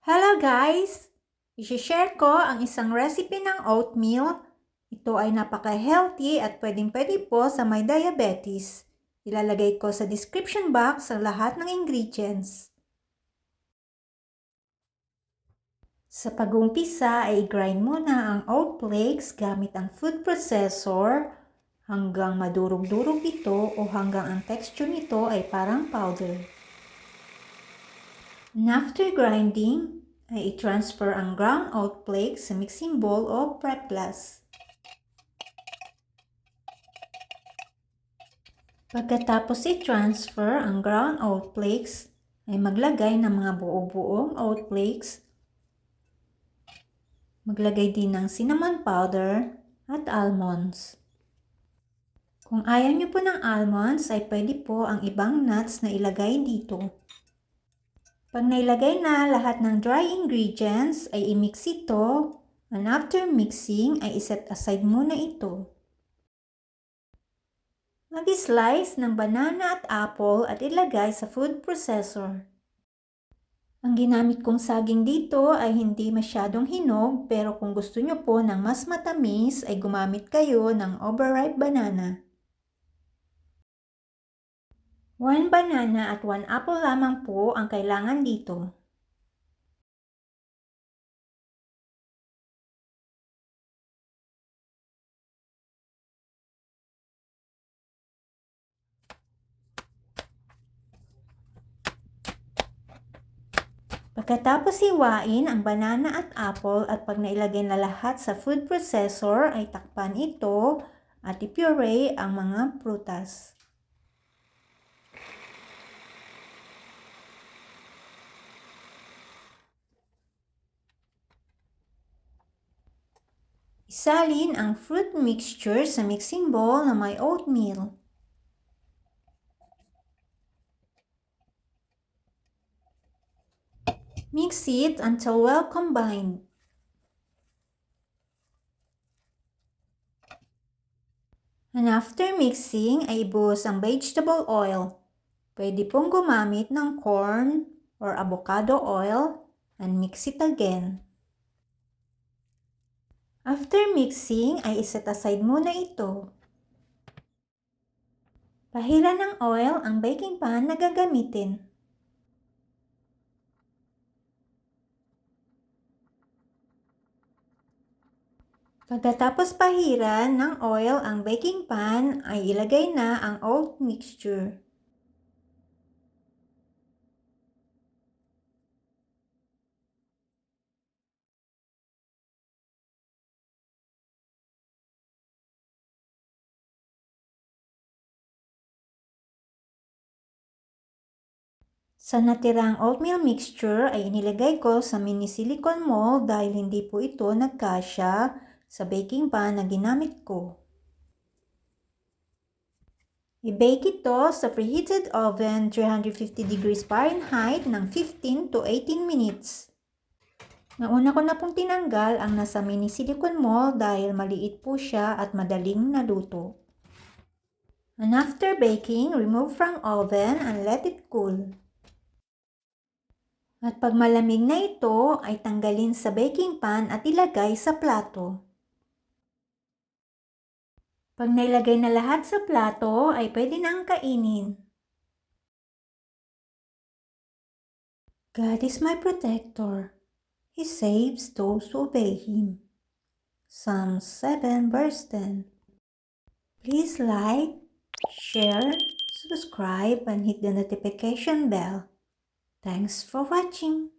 Hello guys! I-share ko ang isang recipe ng oatmeal. Ito ay napaka-healthy at pwedeng-pwede po sa may diabetes. Ilalagay ko sa description box ang lahat ng ingredients. Sa pag-umpisa ay grind muna ang oat flakes gamit ang food processor hanggang madurog-durog ito o hanggang ang texture nito ay parang powder. And after grinding, ay i-transfer ang ground oat flakes sa mixing bowl o prep glass. Pagkatapos i-transfer ang ground oat flakes, ay maglagay ng mga buo-buong oat flakes. Maglagay din ng cinnamon powder at almonds. Kung ayaw nyo po ng almonds, ay pwede po ang ibang nuts na ilagay dito. Pag nailagay na lahat ng dry ingredients, ay i-mix ito. And after mixing, ay iset aside muna ito. Mag-slice ng banana at apple at ilagay sa food processor. Ang ginamit kong saging dito ay hindi masyadong hinog, pero kung gusto nyo po ng mas matamis ay gumamit kayo ng overripe banana. 1 banana at 1 apple lamang po ang kailangan dito. Pagkatapos hiwain ang banana at apple at pag nailagay na lahat sa food processor ay takpan ito at i-puree ang mga prutas. Isalin ang fruit mixture sa mixing bowl na may oatmeal. Mix it until well combined. And after mixing, ay ibuhos ang vegetable oil. Pwede pong gumamit ng corn or avocado oil and mix it again. After mixing, ay iset aside muna ito. Pahira ng oil ang baking pan na gagamitin. Pagkatapos pahiran ng oil ang baking pan, ay ilagay na ang oat mixture. Sa natirang oatmeal mixture ay inilagay ko sa mini silicone mold dahil hindi po ito nagkasya sa baking pan na ginamit ko. I-bake ito sa preheated oven 350 degrees Fahrenheit ng 15 to 18 minutes. Nauna ko na pong tinanggal ang nasa mini silicone mold dahil maliit po siya at madaling naluto. And after baking, remove from oven and let it cool. At pag malamig na ito, ay tanggalin sa baking pan at ilagay sa plato. Pag nailagay na lahat sa plato, ay pwede nang kainin. God is my protector. He saves those who obey Him. Psalm 7 verse 10. Please like, share, subscribe, and hit the notification bell. Thanks for watching.